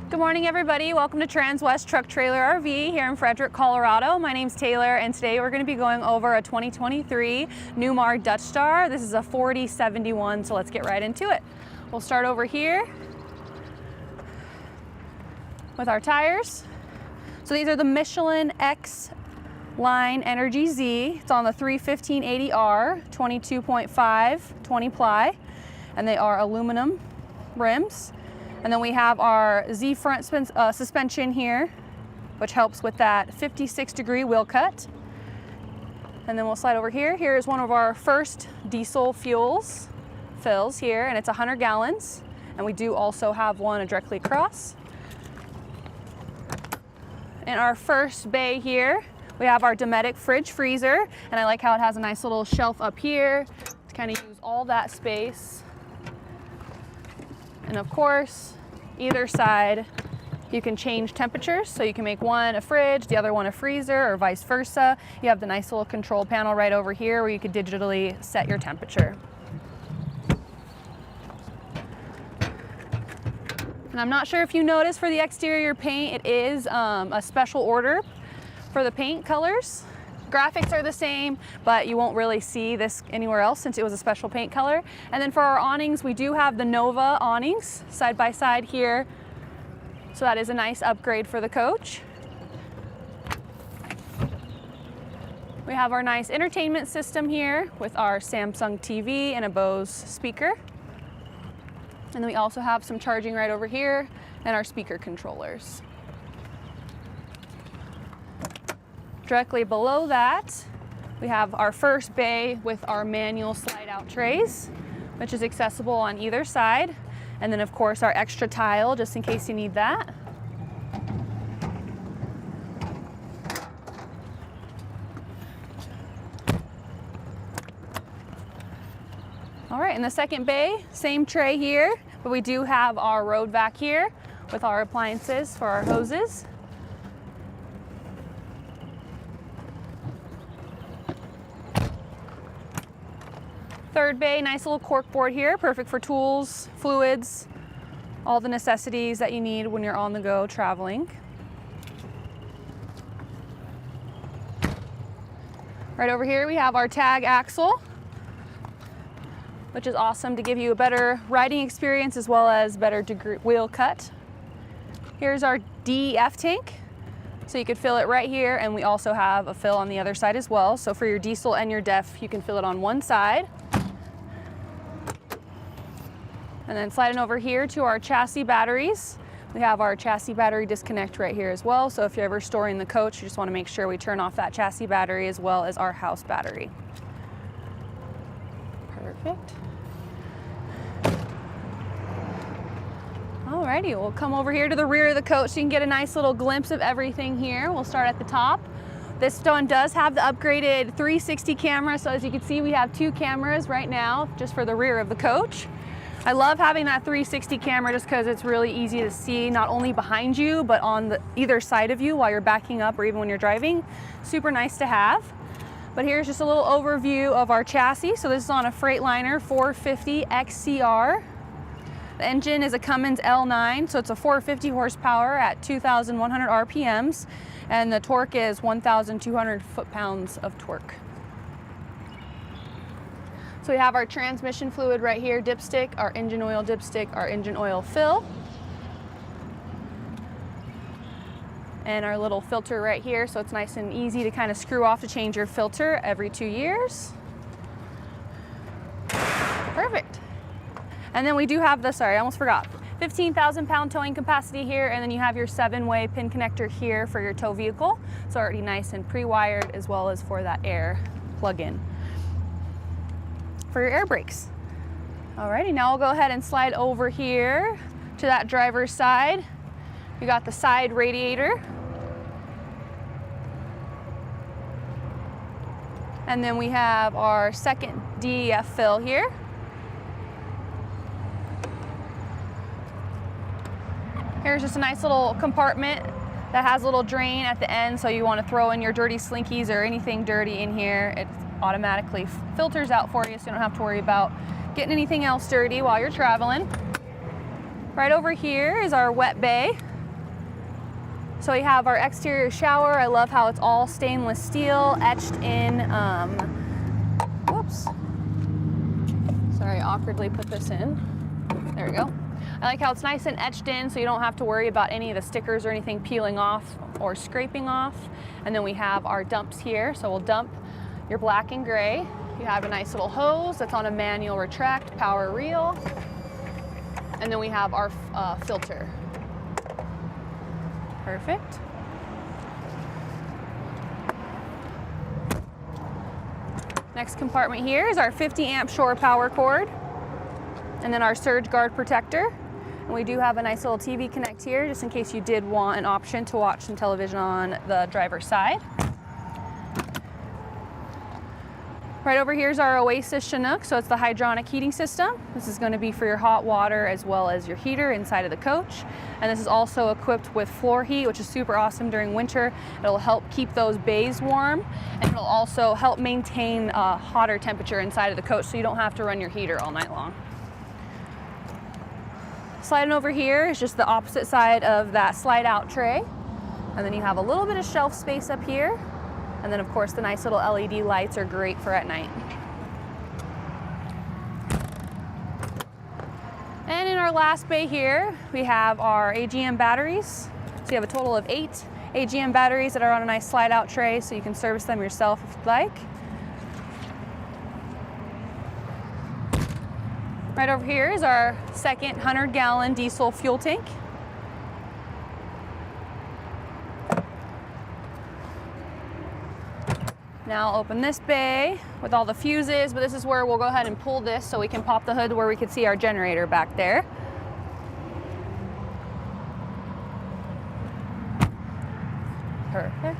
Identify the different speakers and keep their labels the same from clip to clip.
Speaker 1: Good morning, everybody. Welcome to Transwest Truck Trailer RV here in Fredrick, Colorado. My name's Taylor, and today we're going to be going over a 2023 Newmar Dutch Star. This is a 4071, so let's get right into it. We'll start over here with our tires. So these are the Michelin X Line Energy Z. It's on the 315/80R, 22.5, 20 ply, and they are aluminum rims. And then we have our Z front suspension here, which helps with that 56-degree wheel cut. And then we'll slide over here. Here is one of our first diesel fills here, and it's 100 gallons. And we do also have one directly across. In our first bay here, we have our Dometic fridge freezer, and I like how it has a nice little shelf up here to kind of use all that space. And of course, either side, you can change temperatures. So you can make one a fridge, the other one a freezer, or vice versa. You have the nice little control panel right over here where you could digitally set your temperature. And I'm not sure if you noticed, for the exterior paint, it is a special order for the paint colors. Graphics are the same, but you won't really see this anywhere else since it was a special paint color. And then for our awnings, we do have the Nova awnings side by side here. So that is a nice upgrade for the coach. We have our nice entertainment system here with our Samsung TV and a Bose speaker. And then we also have some charging right over here and our speaker controllers. Directly below that, we have our first bay with our manual slide-out trays, which is accessible on either side. And then, of course, our extra tile, just in case you need that. All right, in the second bay, same tray here, but we do have our road vac here with our appliances for our hoses. Third bay, nice little cork board here, perfect for tools, fluids, all the necessities that you need when you're on the go traveling. Right over here we have our tag axle, which is awesome to give you a better riding experience as well as better wheel cut. Here's our DEF tank. So you could fill it right here, and we also have a fill on the other side as well. So for your diesel and your DEF, you can fill it on one side. And then sliding over here to our chassis batteries, we have our chassis battery disconnect right here as well. So if you're ever storing the coach, you just want to make sure we turn off that chassis battery as well as our house battery. Perfect. Alrighty, we'll come over here to the rear of the coach so you can get a nice little glimpse of everything here. We'll start at the top. This one does have the upgraded 360 camera, so as you can see, we have 2 cameras right now just for the rear of the coach. I love having that 360 camera just because it's really easy to see not only behind you, but on either side of you while you're backing up or even when you're driving. Super nice to have. But here's just a little overview of our chassis. So this is on a Freightliner 450 XCR. The engine is a Cummins L9, so it's a 450 horsepower at 2,100 RPMs, and the torque is 1,200 foot-pounds of torque. So we have our transmission fluid right here, dipstick, our engine oil dipstick, our engine oil fill, and our little filter right here, so it's nice and easy to kind of screw off to change your filter every 2 years. Perfect. And then we do have the, sorry, I almost forgot, 15,000 pound towing capacity here, and then you have your 7-way pin connector here for your tow vehicle. It's already nice and pre-wired, as well as for that air plug-in for your air brakes. Alrighty, now we'll go ahead and slide over here to that driver's side. We got the side radiator. And then we have our second DEF fill here. Here's just a nice little compartment that has a little drain at the end, so you want to throw in your dirty slinkies or anything dirty in here. It automatically filters out for you, so you don't have to worry about getting anything else dirty while you're traveling. Right over here is our wet bay. So we have our exterior shower. I love how it's all stainless steel, etched in, whoops. Sorry, I awkwardly put this in. There we go. I like how it's nice and etched in so you don't have to worry about any of the stickers or anything peeling off or scraping off. And then we have our dumps here. So we'll dump your black and gray. You have a nice little hose that's on a manual retract power reel. And then we have our filter. Perfect. Next compartment here is our 50 amp shore power cord, and then our surge guard protector. And we do have a nice little TV connect here just in case you did want an option to watch some television on the driver's side. Right over here is our Oasis Chinook, so it's the hydronic heating system. This is going to be for your hot water as well as your heater inside of the coach. And this is also equipped with floor heat, which is super awesome during winter. It'll help keep those bays warm, and it'll also help maintain a hotter temperature inside of the coach so you don't have to run your heater all night long. Sliding over here is just the opposite side of that slide out tray. And then you have a little bit of shelf space up here. And then of course the nice little LED lights are great for at night. And in our last bay here, we have our AGM batteries. So you have a total of 8 AGM batteries that are on a nice slide out tray, so you can service them yourself if you'd like. Right over here is our second 100-gallon diesel fuel tank. Now I'll open this bay with all the fuses, but this is where we'll go ahead and pull this so we can pop the hood where we can see our generator back there. Perfect.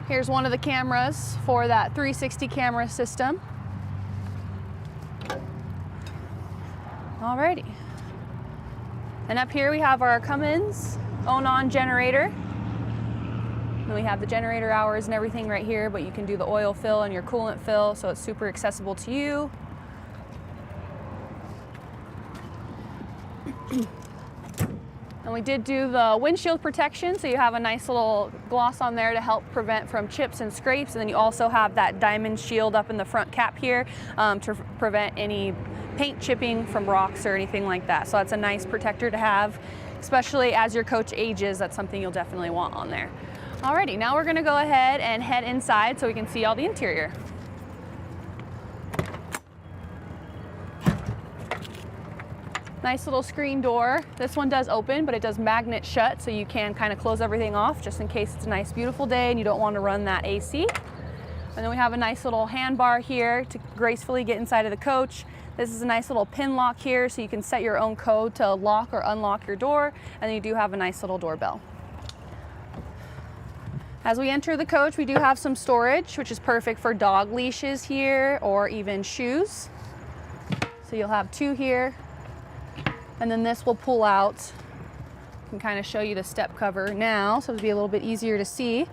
Speaker 1: Here's one of the cameras for that 360 camera system. Alrighty. And up here we have our Cummins L9 generator. And we have the generator hours and everything right here, but you can do the oil fill and your coolant fill, so it's super accessible to you. And we did do the windshield protection, so you have a nice little gloss on there to help prevent from chips and scrapes. And then you also have that diamond shield up in the front cap here to prevent any paint chipping from rocks or anything like that. So that's a nice protector to have, especially as your coach ages. That's something you'll definitely want on there. Alrighty, now we're gonna go ahead and head inside so we can see all the interior. Nice little screen door. This one does open, but it does magnet shut, so you can kind of close everything off just in case it's a nice, beautiful day and you don't want to run that AC. And then we have a nice little hand bar here to gracefully get inside of the coach. This is a nice little pin lock here, so you can set your own code to lock or unlock your door, and then you do have a nice little doorbell. As we enter the coach, we do have some storage, which is perfect for dog leashes here or even shoes. So you'll have 2 here, and then this will pull out. I can kind of show you the step cover now, so it'll be a little bit easier to see.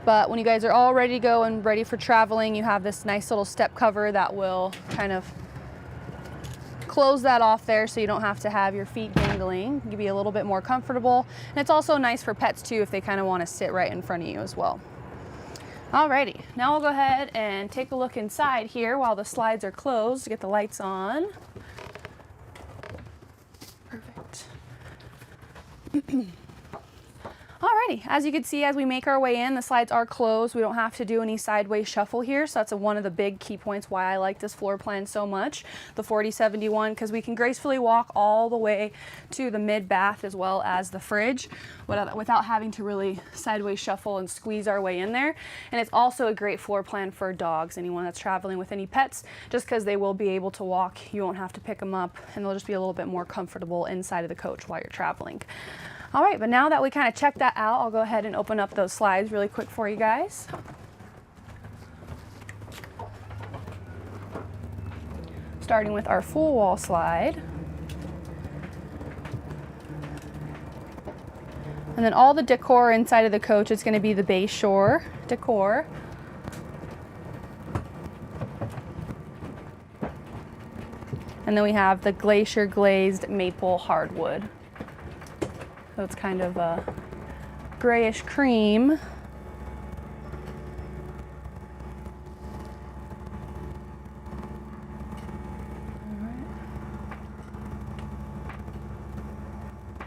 Speaker 1: But when you guys are all ready to go and ready for traveling, you have this nice little step cover that will kind of close that off there so you don't have to have your feet dangling. It can be a little bit more comfortable. And it's also nice for pets too if they kind of want to sit right in front of you as well. Alrighty, now we'll go ahead and take a look inside here while the slides are closed to get the lights on. Perfect. Alrighty, as you can see, as we make our way in, the slides are closed. We don't have to do any sideways shuffle here, so that's one of the big key points why I like this floor plan so much, the 4071, because we can gracefully walk all the way to the mid bath as well as the fridge without having to really sideways shuffle and squeeze our way in there. And it's also a great floor plan for dogs, anyone that's traveling with any pets, just because they will be able to walk. You won't have to pick them up, and they'll just be a little bit more comfortable inside of the coach while you're traveling. All right, but now that we kind of checked that out, I'll go ahead and open up those slides really quick for you guys. Starting with our full wall slide. And then all the decor inside of the coach is going to be the Bay Shore decor. And then we have the glacier glazed maple hardwood. So it's kind of a grayish cream.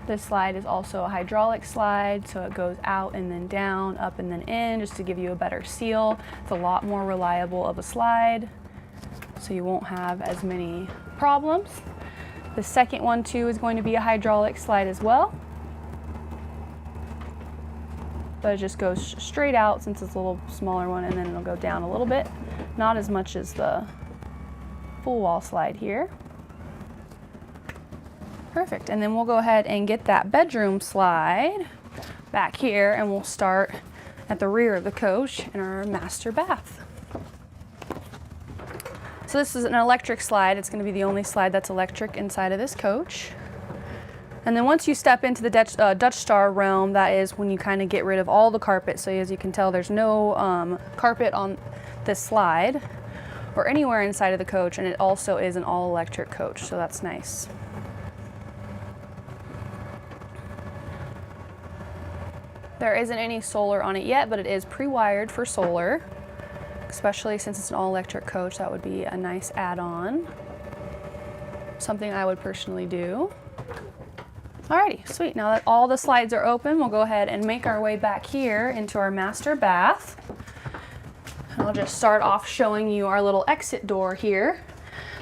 Speaker 1: This slide is also a hydraulic slide, so it goes out and then down, up and then in, just to give you a better seal. It's a lot more reliable of a slide, so you won't have as many problems. The second one too is going to be a hydraulic slide as well, but it just goes straight out since it's a little smaller one, and then it'll go down a little bit, not as much as the full wall slide here. Perfect, and then we'll go ahead and get that bedroom slide back here, and we'll start at the rear of the coach in our master bath. So this is an electric slide. It's going to be the only slide that's electric inside of this coach. And then once you step into the Dutch Star realm, that is when you kind of get rid of all the carpet. So as you can tell, there's no carpet on this slide or anywhere inside of the coach, and it also is an all-electric coach, so that's nice. There isn't any solar on it yet, but it is pre-wired for solar, especially since it's an all-electric coach. That would be a nice add-on, something I would personally do. Alrighty, sweet. Now that all the slides are open, we'll go ahead and make our way back here into our master bath. I'll just start off showing you our little exit door here.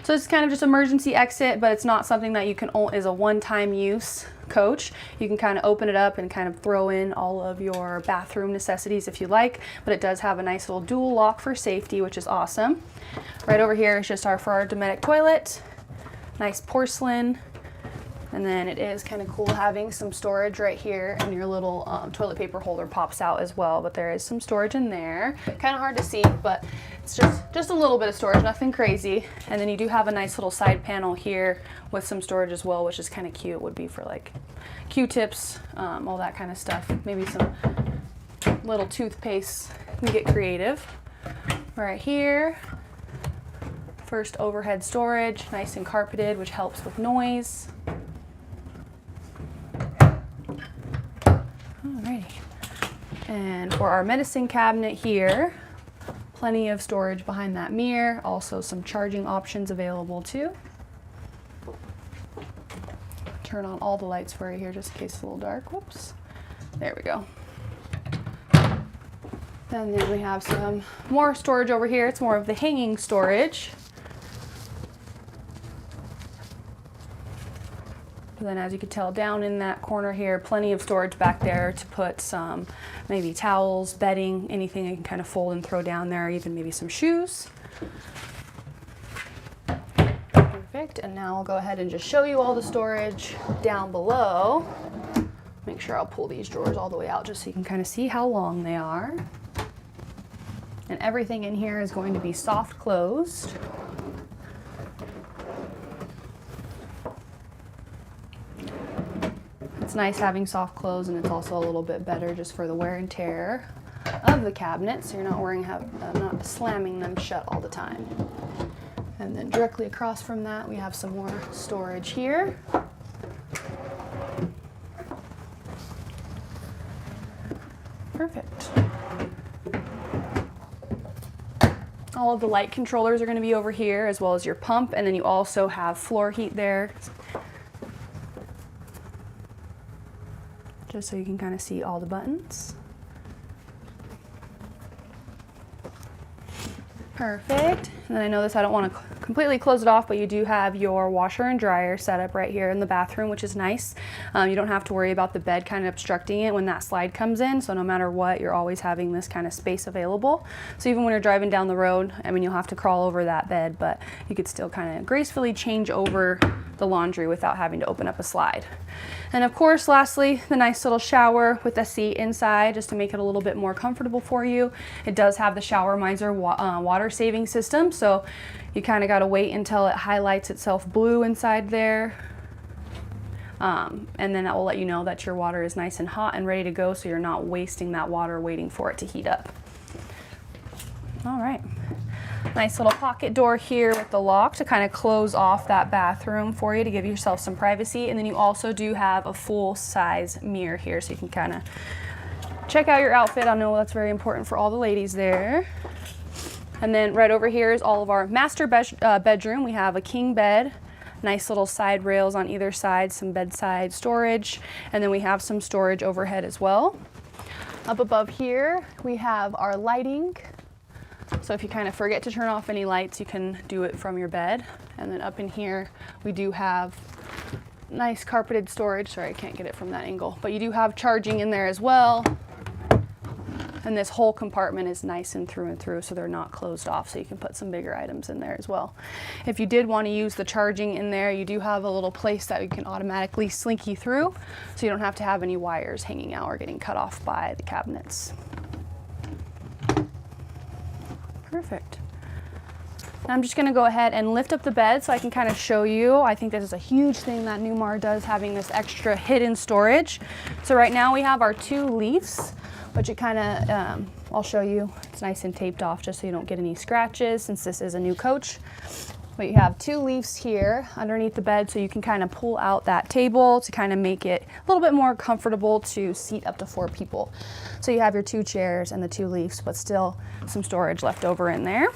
Speaker 1: So it's kind of just emergency exit, but it's not something that you can is a one-time use coach. You can kind of open it up and kind of throw in all of your bathroom necessities if you like, but it does have a nice little dual lock for safety, which is awesome. Right over here is just for our Dometic toilet, nice porcelain. And then it is kind of cool having some storage right here, and your little toilet paper holder pops out as well, but there is some storage in there. Kind of hard to see, but it's just a little bit of storage, nothing crazy. And then you do have a nice little side panel here with some storage as well, which is kind of cute. It would be for like Q-tips, all that kind of stuff. Maybe some little toothpaste. You can get creative. Right here, first overhead storage, nice and carpeted, which helps with noise. Alrighty, and for our medicine cabinet here, plenty of storage behind that mirror, also some charging options available too. Turn on all the lights for you here just in case it's a little dark. Whoops, there we go. And then we have some more storage over here. It's more of the hanging storage. But then as you can tell, down in that corner here, plenty of storage back there to put some maybe towels, bedding, anything you can kind of fold and throw down there, even maybe some shoes. Perfect, and now I'll go ahead and just show you all the storage down below. Make sure I'll pull these drawers all the way out just so you can kind of see how long they are. And everything in here is going to be soft closed. It's nice having soft close, and it's also a little bit better just for the wear and tear of the cabinet, so you're not not slamming them shut all the time. And then directly across from that, we have some more storage here. Perfect. All of the light controllers are going to be over here, as well as your pump, and then you also have floor heat there, just so you can kind of see all the buttons. Perfect. And then I know this, I don't want to completely close it off, but you do have your washer and dryer set up right here in the bathroom, which is nice. You don't have to worry about the bed kind of obstructing it when that slide comes in. So no matter what, you're always having this kind of space available. So even when you're driving down the road, I mean, you'll have to crawl over that bed, but you could still kind of gracefully change over the laundry without having to open up a slide. And of course, lastly, the nice little shower with a seat inside just to make it a little bit more comfortable for you. It does have the shower miser water saving system, so you kind of got to wait until it highlights itself blue inside there. And then that will let you know that your water is nice and hot and ready to go, so you're not wasting that water waiting for it to heat up. All right. Nice little pocket door here with the lock to kind of close off that bathroom for you to give yourself some privacy. And then you also do have a full size mirror here, so you can kind of check out your outfit. I know that's very important for all the ladies there. And then right over here is all of our master bedroom. We have a king bed, nice little side rails on either side, some bedside storage, and then we have some storage overhead as well. Up above here, we have our lighting. So if you kind of forget to turn off any lights, you can do it from your bed. And then up in here, we do have nice carpeted storage. Sorry, I can't get it from that angle, but you do have charging in there as well. And this whole compartment is nice and through, so they're not closed off, so you can put some bigger items in there as well. If you did want to use the charging in there, you do have a little place that you can automatically slinky through, so you don't have to have any wires hanging out or getting cut off by the cabinets. Perfect. Now I'm just going to go ahead and lift up the bed so I can kind of show you. I think this is a huge thing that Newmar does, having this extra hidden storage. So right now we have our 2 leaves, but you kind of, I'll show you. It's nice and taped off just so you don't get any scratches since this is a new coach. But you have 2 leaves here underneath the bed, so you can kind of pull out that table to kind of make it a little bit more comfortable to seat up to 4 people. So you have your 2 chairs and the 2 leaves, but still some storage left over in there.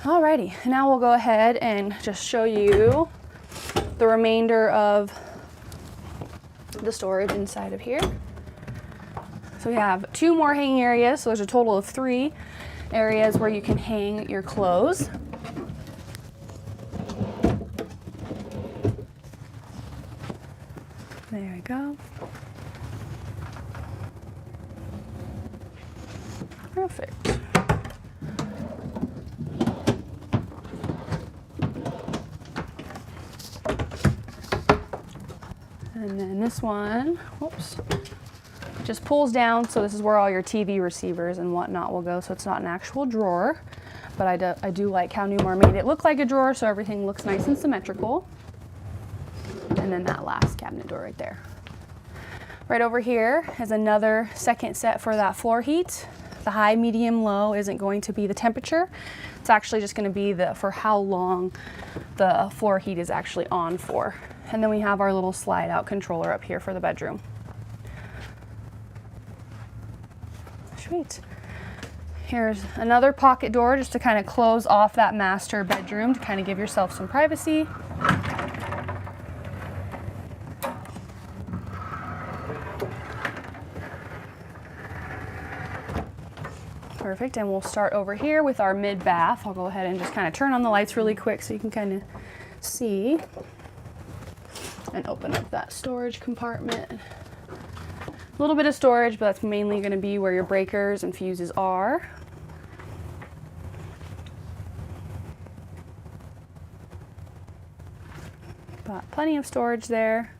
Speaker 1: Alrighty, now we'll go ahead and just show you the remainder of the storage inside of here. So we have 2 more hanging areas, so there's a total of 3 areas where you can hang your clothes. There we go. Perfect. And then this one, whoops, just pulls down, so this is where all your TV receivers and whatnot will go, so it's not an actual drawer, but I do like how Newmar made it look like a drawer, so everything looks nice and symmetrical. And then that last cabinet door right there. Right over here is another second set for that floor heat. The high, medium, low isn't going to be the temperature. It's actually just going to be for how long the floor heat is actually on for. And then we have our little slide out controller up here for the bedroom. Sweet. Here's another pocket door just to kind of close off that master bedroom to kind of give yourself some privacy. Perfect, and we'll start over here with our mid bath. I'll go ahead and just kind of turn on the lights really quick so you can kind of see. And open up that storage compartment. A little bit of storage, but that's mainly going to be where your breakers and fuses are. But plenty of storage there.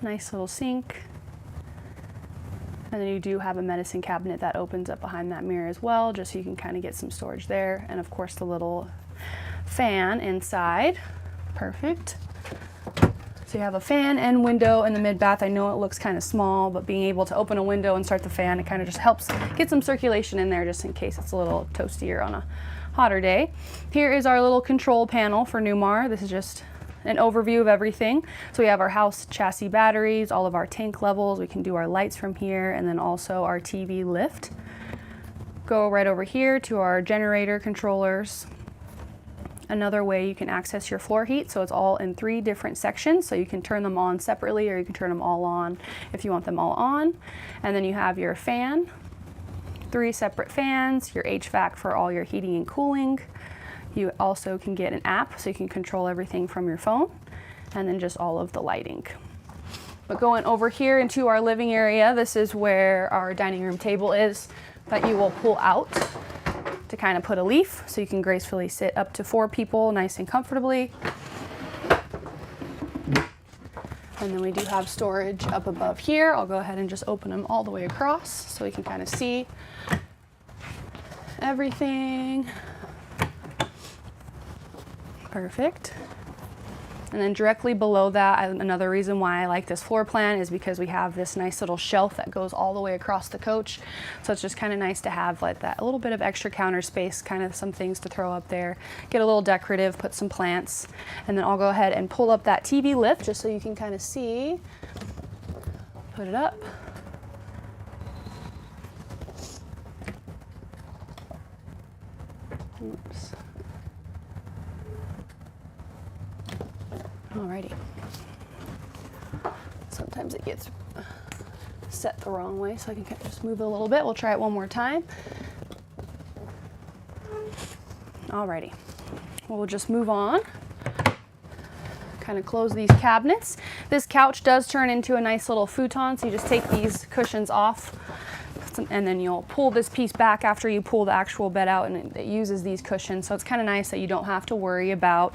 Speaker 1: Nice little sink. And then you do have a medicine cabinet that opens up behind that mirror as well, just so you can kind of get some storage there. And of course the little fan inside. Perfect. So you have a fan and window in the mid bath. I know it looks kind of small, but being able to open a window and start the fan, it kind of just helps get some circulation in there just in case it's a little toastier on a hotter day. Here is our little control panel for Newmar. This is just an overview of everything. So we have our house chassis batteries, all of our tank levels. We can do our lights from here, and then also our TV lift. Go right over here to our generator controllers. Another way you can access your floor heat, so it's all in 3 different sections, so you can turn them on separately or you can turn them all on if you want them all on. And then you have your fan, 3 separate fans, your HVAC for all your heating and cooling. You also can get an app so you can control everything from your phone, and then just all of the lighting. But going over here into our living area, this is where our dining room table is that you will pull out to kind of put a leaf so you can gracefully sit up to 4 people nice and comfortably. And then we do have storage up above here. I'll go ahead and just open them all the way across so we can kind of see everything. Perfect. And then directly below that, another reason why I like this floor plan is because we have this nice little shelf that goes all the way across the coach. So it's just kind of nice to have like that, a little bit of extra counter space, kind of some things to throw up there, get a little decorative, put some plants. And then I'll go ahead and pull up that TV lift just so you can kind of see. Put it up. Oops. Alrighty. Sometimes it gets set the wrong way, so I can kind of just move it a little bit. We'll try it one more time. Alrighty. We'll just move on. Kind of close these cabinets. This couch does turn into a nice little futon, so you just take these cushions off, and then you'll pull this piece back after you pull the actual bed out, and it uses these cushions. So it's kind of nice that you don't have to worry about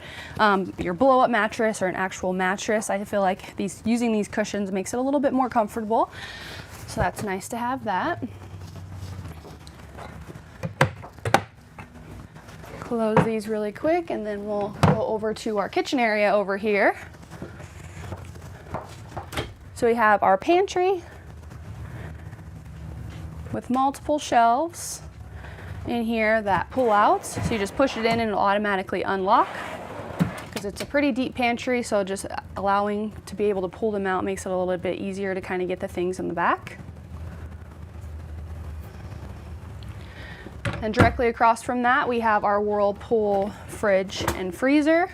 Speaker 1: your blow-up mattress or an actual mattress. I feel like using these cushions makes it a little bit more comfortable. So that's nice to have that. Close these really quick, and then we'll go over to our kitchen area over here. So we have our pantry with multiple shelves in here that pull out. So you just push it in and it'll automatically unlock, because it's a pretty deep pantry, so just allowing to be able to pull them out makes it a little bit easier to kind of get the things in the back. And directly across from that, we have our Whirlpool fridge and freezer.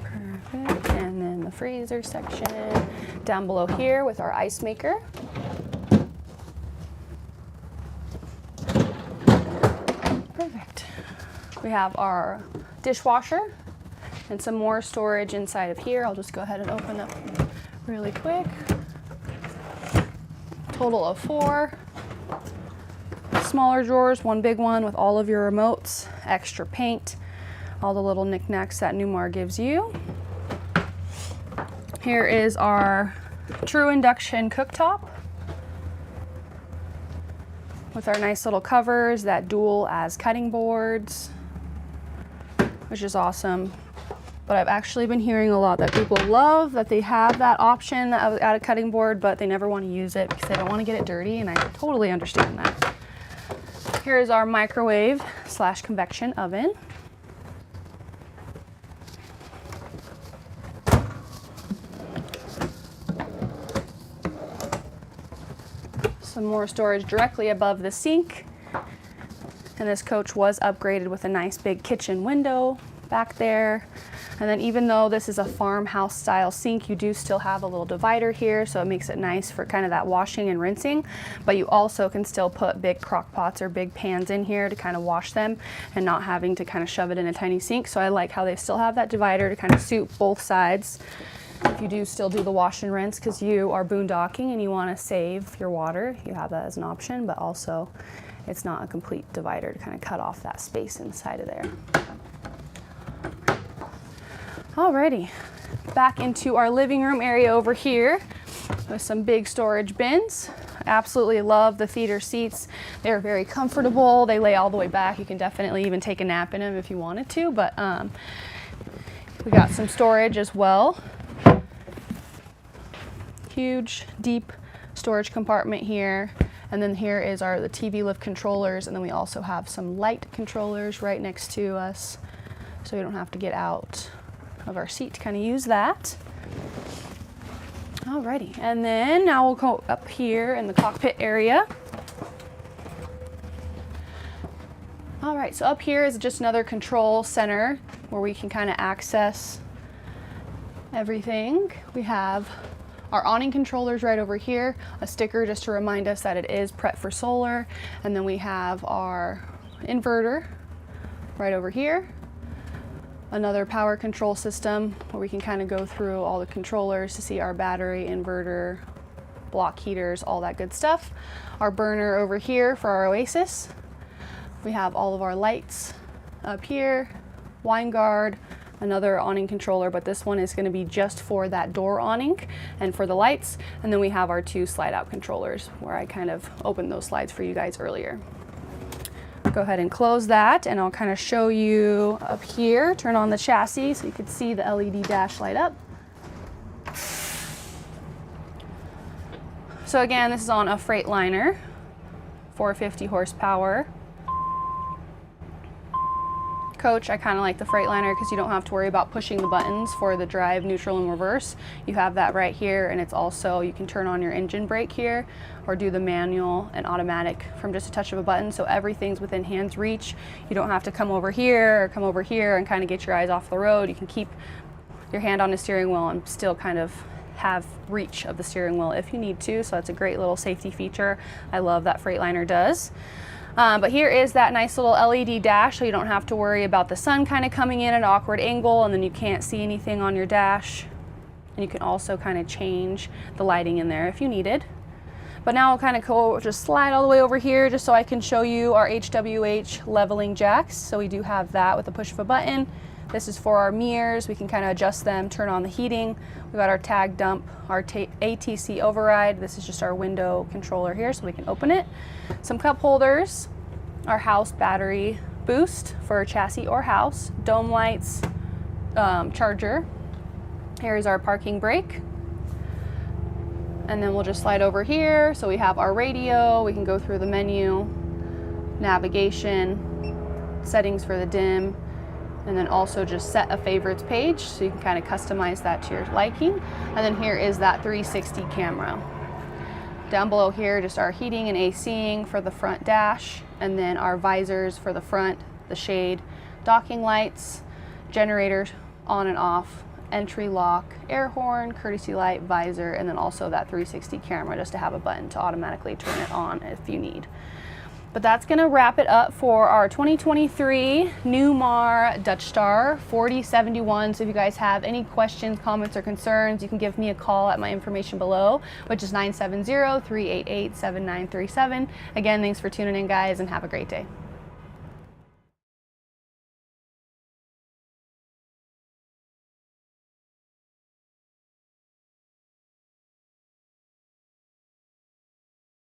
Speaker 1: Perfect. And then the freezer section down below here with our ice maker. Perfect. We have our dishwasher and some more storage inside of here. I'll just go ahead and open up really quick. Total of 4 smaller drawers, 1 big one with all of your remotes, extra paint, all the little knickknacks that Newmar gives you. Here is our true induction cooktop with our nice little covers that dual as cutting boards, which is awesome. But I've actually been hearing a lot that people love that they have that option of add a cutting board, but they never want to use it because they don't want to get it dirty, and I totally understand that. Here is our microwave / convection oven. Some more storage directly above the sink. And this coach was upgraded with a nice big kitchen window back there. And then even though this is a farmhouse style sink, you do still have a little divider here, so it makes it nice for kind of that washing and rinsing. But you also can still put big crock pots or big pans in here to kind of wash them and not having to kind of shove it in a tiny sink. So I like how they still have that divider to kind of suit both sides. If you do still do the wash and rinse because you are boondocking and you want to save your water, you have that as an option, but also it's not a complete divider to kind of cut off that space inside of there. Alrighty, back into our living room area over here with some big storage bins. I absolutely love the theater seats. They're very comfortable. They lay all the way back. You can definitely even take a nap in them if you wanted to, but we got some storage as well. Huge, deep storage compartment here. And then here is the TV lift controllers, and then we also have some light controllers right next to us, so we don't have to get out of our seat to kind of use that. Alrighty, and then now we'll go up here in the cockpit area. Alright, so up here is just another control center where we can kind of access everything. We have our awning controllers right over here, a sticker just to remind us that it is prep for solar, and then we have our inverter right over here. Another power control system where we can kind of go through all the controllers to see our battery, inverter, block heaters, all that good stuff. Our burner over here for our Oasis. We have all of our lights up here, wine guard, another awning controller, but this one is going to be just for that door awning and for the lights. And then we have our 2 slide out controllers where I kind of opened those slides for you guys earlier. Go ahead and close that, and I'll kind of show you up here. Turn on the chassis so you can see the LED dash light up. So again, this is on a Freightliner, 450 horsepower coach. I kind of like the Freightliner because you don't have to worry about pushing the buttons for the drive, neutral, and reverse. You have that right here, and it's also, you can turn on your engine brake here or do the manual and automatic from just a touch of a button, so everything's within hand's reach. You don't have to come over here or come over here and kind of get your eyes off the road. You can keep your hand on the steering wheel and still kind of have reach of the steering wheel if you need to, so that's a great little safety feature. I love that Freightliner does. But here is that nice little LED dash, so you don't have to worry about the sun kind of coming in at an awkward angle and then you can't see anything on your dash. And you can also kind of change the lighting in there if you needed. But now I'll kind of just slide all the way over here just so I can show you our HWH leveling jacks. So we do have that with the push of a button. This is for our mirrors. We can kind of adjust them, turn on the heating. We've got our tag dump, our ATC override. This is just our window controller here, so we can open it. Some cup holders, our house battery boost for chassis or house, dome lights, charger. Here's our parking brake. And then we'll just slide over here. So we have our radio. We can go through the menu, navigation, settings for the dim, and then also just set a favorites page so you can kind of customize that to your liking. And then here is that 360 camera. Down below here, just our heating and ACing for the front dash, and then our visors for the front, the shade, docking lights, generators on and off, entry lock, air horn, courtesy light, visor, and then also that 360 camera just to have a button to automatically turn it on if you need. But that's going to wrap it up for our 2023 Newmar Dutch Star 4071. So if you guys have any questions, comments, or concerns, you can give me a call at my information below, which is 970-388-7937. Again, thanks for tuning in, guys, and have a great day.